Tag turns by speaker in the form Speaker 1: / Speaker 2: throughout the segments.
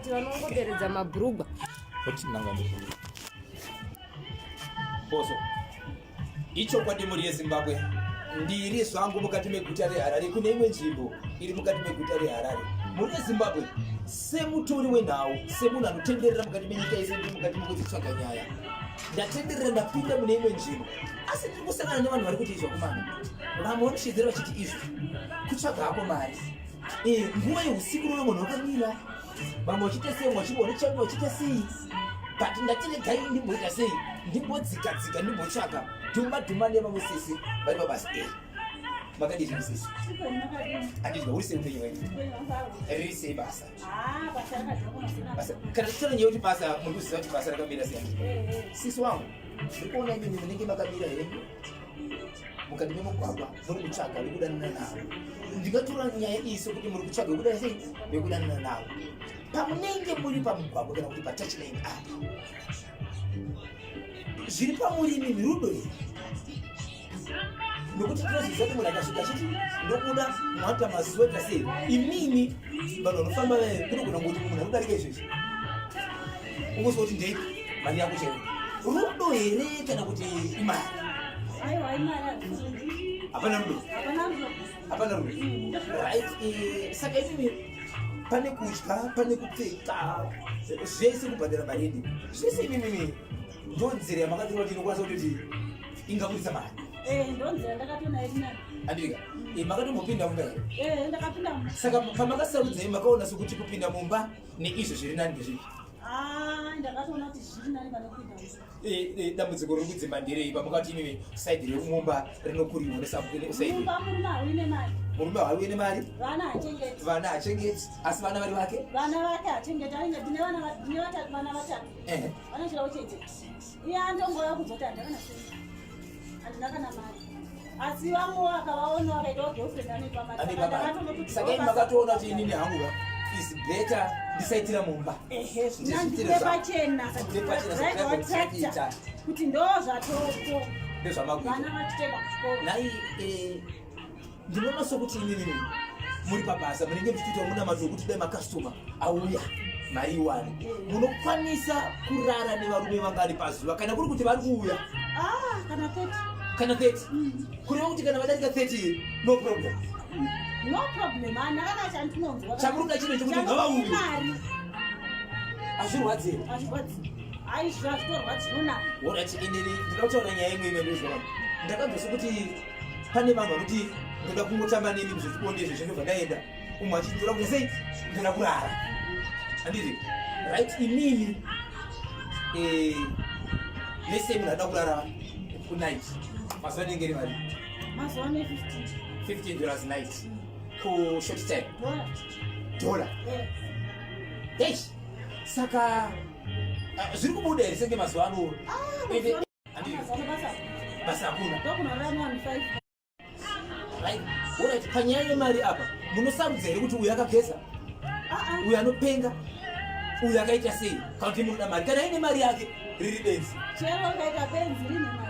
Speaker 1: kuti vanongoderedza mabhurugwa.
Speaker 2: Boso icho kwadi muri yeZimbabwe ndiri zvangu mukati meguta reHarare. Kune imwe nzvimbo iri mukati meguta reHarare. Muri yeZimbabwe semutori wenhau, semunhu anotenderera mukati menyika yese, ndiri mukati mekudzitsvaga nyaya. Ndatenderera ndapinda mune imwe nzvimbo, asi ndiri kusangana nevanhu vari kuti izvo kumana vamwe vanoshidzira vachiti izvo kutsvaga hako mari. Nguva yeusiku rona munhu wakamira, vamwe vachita sei, vachiona changu vachita sei, but ndatiregai ndimboita sei, ndimbodzikadzika ndimbotsvaga dhuma nevamwe sese vari pabasa. Makadii zviri sese? Handizwa uri sei upenyu hwenyu? Riri sei basa? Kana tichitaura nyaya kuti basa, muri kuziva kuti basa rakamira sei? Sisi wangu ndiri kuona imi munenge makamira henyu mukati memugwagwa muri kutsvaga vekudanana navo. Ndingatora nyaya iyi sokuti muri kutsvaga vekuda sei, vekudanana navo. Pamunenge muri pamugwagwa kana kuti patouchline apa, zviri pamuri imi rudo here? Nokuti tinoziva kuti munhu akasvika achiti ndokuda mwata masweta sei, imimi vanhu vanofamba kunogona kuti munhu anodarika izvezvi ungoziva kuti ndeipi mari yako chero. Rudo here kana kuti imari? Hapana rudo. Hapana rudo. Right. Saka imimi pane kudya, pane kupfeka, zvese kubhadhara maredi, zvese imimi ndonzira yamakatora kuti inokwanisa kuti ingabudisa mari.
Speaker 3: Ndonzira ndakatonayo tinani.
Speaker 2: Andika, makatombopinda mumba here?
Speaker 3: Ndakapinda mumba.
Speaker 2: Saka pamakasarudzai makaona sokuti kupinda mumba neizvo zviri nani ndezvipi?
Speaker 3: Ndakatoona kuti zviri nani pane kupinda mumba.
Speaker 2: Dambudziko riri kudzimba nderei pamukati imimi saidhi remumba rinokuriwa nesaidi?
Speaker 3: Mumba murume hauine mari.
Speaker 2: Murume hauine mari?
Speaker 3: Vana hachengeti.
Speaker 2: Vana hachengeti, asi vana vari vake?
Speaker 3: Vana vake hachengeti, ndine vana vatatu. Vanochirawo chete. Iye andongouya kudzoti handakana sei. Handina kana mari. Asi vamwe vakavaona vakaitawo girlfriend anepamari.
Speaker 2: Saka imi makatoona kuti inini hangu is better ndisaitira mumba.
Speaker 3: Ndine pachena kuti ndo zvatoto.
Speaker 2: Ndezvamakuita.
Speaker 3: Vana vachitenda kuchikoro.
Speaker 2: Nai ndinoona sokuti inini muri pabasa munenge muchitoita muna madho kuti dai makastoma auya mari iwane, munokwanisa kurara nevarume vangari pazuva kana kuri kuti vari kuuya?
Speaker 3: Kana 30.
Speaker 2: Kana 30? Kureva kuti kana vadarika 30 no problem.
Speaker 3: No problem. Handakana chandinonzwa.
Speaker 2: Chamuruda chino chokuti ngavauye. Hazvirwadzi here?
Speaker 3: Hazvirwadzi. Aizvo hazvitorwadzi nonaka.
Speaker 2: Alright, inini ndinokutaura nyaya imwe ndezvo. Ndakanzwa sokuti pane vanhu vanoti ndoda kungotamba neni muzviponde izvo zvinobva ndaenda, umwe achitora kuti sei ndoda kurara. Handiti? Right, imini let's say munhu ada kurara kunight, mazuva anenge ri mari?
Speaker 3: Mazuva ane
Speaker 2: $15 night ku short time. Dollar. Hey, saka zviri kubuda here senge mazuva ano? Basa hakuna. Right. Alright, panyaya yemari apa munosarudza here kuti uyu akageza, uyu anopenga, uyu akaita sei, kana kuti munoda mari kana aine mari yake riri benzi.
Speaker 3: Chero kaita benzi rine mari.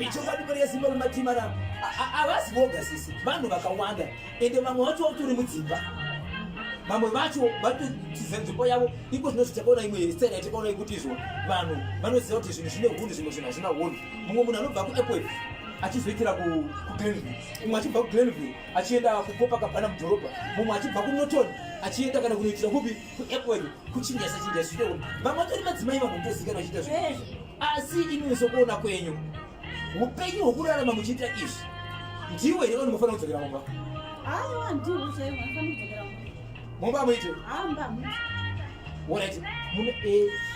Speaker 2: Ichokwadi muri yeZimbabwe matimara havasi voga sisi, vanhu vakawanda ende vamwe vacho vatori mudzimba, vamwe vacho vatotiza nzvimbo yavo. Iko zvinozvi takaona imwe style yatakaona yekuti izvo vanhu vanoziva kuti zvinhu zvine hunhu, zvimwe zvinhu hazvina hunhu. Mumwe munhu anobva kuAirport achizoitira kuGlenville, mumwe achibva kuGlenville achienda kuCopacabana mudhorobha, mumwe achibva kuNorton achienda kana kunoitira kupi kuAirport kuchinjasa zvine hunhu. Vamwe vatori madzimai vanhu mutozikanwa vachiita zvinhu. Asi imwe sokuona kwenyu upenyu hwokurarama muchiita izvi ndiwe here unofanira kudzokera mumba?
Speaker 3: Ndiwo chaiwo anofanira kudzokera mumba.
Speaker 2: Mumba muite?
Speaker 3: Mumba.
Speaker 2: Alright,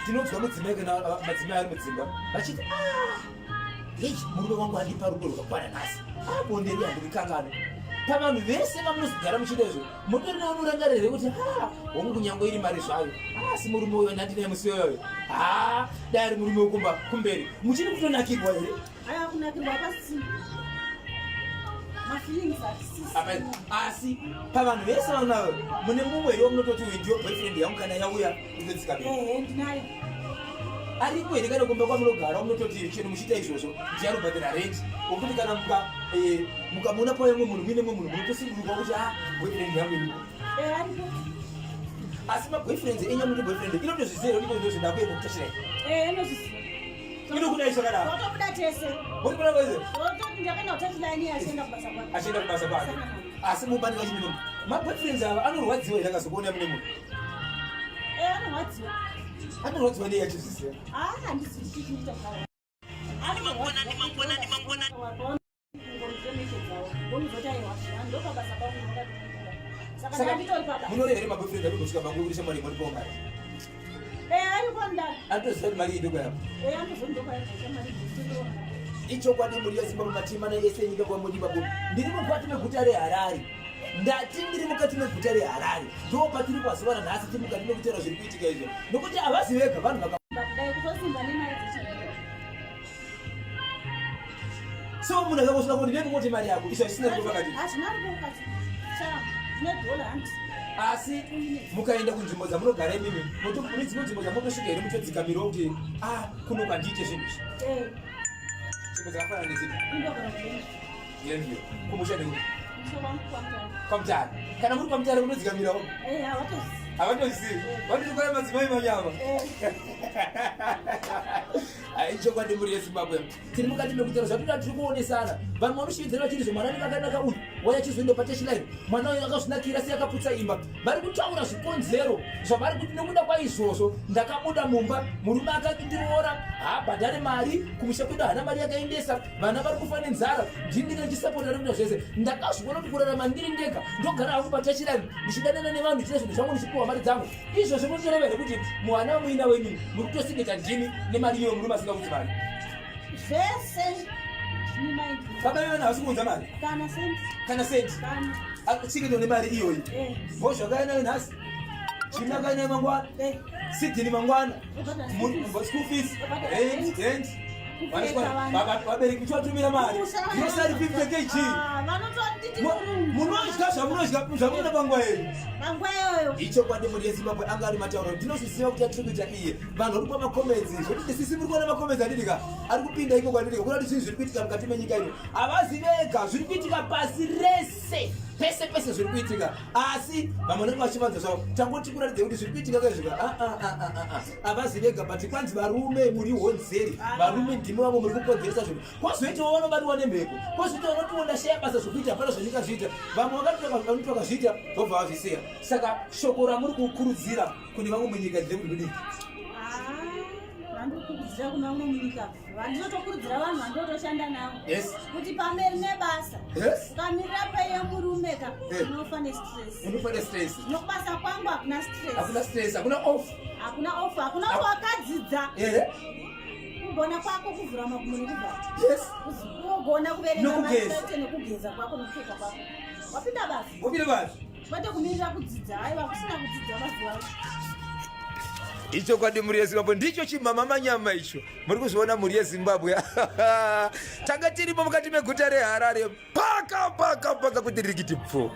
Speaker 2: ndinonzwa mudzimai kana madzimai ari mudzimba vachiti hei murume wangu andipa rudo rwakakwana nhasi, bonderi handikangano. Pavanhu vese vamunozigara muchiita izvo mutori nemurangarire kuti hongu kunyange iri mari zvayo, asi murume uyo ndandinaye musi yoyoyo, dai ari murume wekumba kumberi, muchiri kutonakirwa here?
Speaker 3: Kunakirwa pasisi. Mafeelings asisi.
Speaker 2: Asi pavanhu vese vanavo mune mumwe here wamunototi uyu ndiyo boyfriend yangu kana yauya inodzika mberi?
Speaker 3: Ndinayo.
Speaker 2: Aripo here kana kumba kwamunogara wamunototi chero muchiita izvozvo ndiye anobhadhara rent, wokuti kana mukamuna pauya mumwe munhu muine mumwe munhu munotosunguruka kuti boyfriend yangu iripo?
Speaker 3: Aripo.
Speaker 2: asi maboyfriends enye muri boyfriend inotozvizero ndiko ndozvindakuye mukutashira
Speaker 3: inozviziva
Speaker 2: inokudaiswa kana
Speaker 3: otobuda tese
Speaker 2: muri kuna kwese
Speaker 3: ototi ndakaenda kutachilani achienda kubasa kwake
Speaker 2: achienda kubasa kwake asi mubani kachinomo maboyfriends ava anorwadziwa iri akazokuona mune munhu
Speaker 3: anorwadziwa
Speaker 2: ndiye achizviziva
Speaker 3: handizvikuita kawo
Speaker 2: munoreva here maboyfriends adonosvika pangu kuti shamwari muri paumari anotoziva kuti mari idoko yavo ichokwadi muri yezimbabwe matimana ese enyika kwamuri ipapo ndiri mukati meguta reharare ndati ndiri mukati meguta reharare ndo patiri kwazivana nhasi tiri mukati mekutaura zviri kuitika izvo nokuti havazi vega vanhu so munhu akangosvika kuti ndekungoti mari yako izvo zvisina rikopakati asi mukaenda kunzvimbo dzamunogara imimi mune dzimwe nzvimbo dzamunotosvika here mutodzikamirawo kuti kuno kwandiite zvinhu izvi nzvimbo dzakafanana nedzipi yendiyo kumushande kuti kwamutare kana muri kwamutare munodzikamirawo havatozivi vanotokwara madzimai manyama aichokwadi muri yezimbabwe tiri mukati mekutaura zvatoda tiri kuonesana vanhu vanoshividzira vachiri mwana anenge akanaka uyu waya chizoenda pateshilaini mwana uyu akazvinakira sei akaputsa imba vari kutaura zvikonzero zvavari kuti nekuda kwaizvozvo ndakabuda mumba murume akandiriora habhadhare mari kumusha kwedu hana mari yakaendesa vana vari kufa nenzara ndini ndichisapota nekuda zvese ndakazviona kuti kurarama ndiri ndega ndogara hangu pateshilaini ndichidanana nevanhu ndichita zvinhu zvangu ndichipiwa mari dzangu izvozvo mutoreva here kuti mwana muina wenyu muri kutosingeta ndini nemari iyoyo murume asingaudzi mari
Speaker 3: zvese
Speaker 2: baba vevana havasi kuudza mari kana senti chiketo nemari iyoyi vo zvakainayo nhasi china kainayo mangwana sidhini mangwana school fees rent vabereki tivatumira mari inosari 50 kg munodya zvamunoda panguva yenyu ichokwadi muri yezimbabwe anga ari matauro ndinozviziva kuti atiri kuita iye vanhu vari pamakomedzi zvokuti sisi muri kuona makomedzi adirika ari kupinda iko kwadirika kuona kuti zvinhu zviri kuitika mukati menyika ino havazi vega zviri kuitika pasi rese pese pese zviri kuitika asi vamwe vanenge vachivanza zvavo tangoti kuratidze kuti zviri kuitika kaizvika havazi vega but kwanzi varume muri honzeri varume ndimi vamwe muri kukonzeresa zvinhu kwozoitawo vanobatiwa nemhepo kwozoitawo vanotoona sheya basa zvokuita hapana zvenyika zviita vamwe vanoti vakazviita vobva vazvisiya saka shoko ramuri kukurudzira kune vamwe munyika ndemuri kudii
Speaker 3: vandikurudzira kuna umwe munyika vandinotokurudzira vanhu vandotoshanda navo kuti pamberi nebasa ukamirira paiye murumeka unofa nestress nokubasa kwangu hakuna stress
Speaker 2: hakuna off
Speaker 3: hakuna wakadzidza kugona kwako kuvhura magumo nekuvhara kugona kuvereka maete nekugeza kwako nekupfeka kwako wapinda basa kwete kumirira kudzidza aiwa kusina kudzidza mazuva
Speaker 2: icho kwadi muri yezimbabwe ndicho chimama manyama icho muri kuzviona muri yezimbabwe tanga tiripo mukati meguta reharare paka kuti rikiti pfu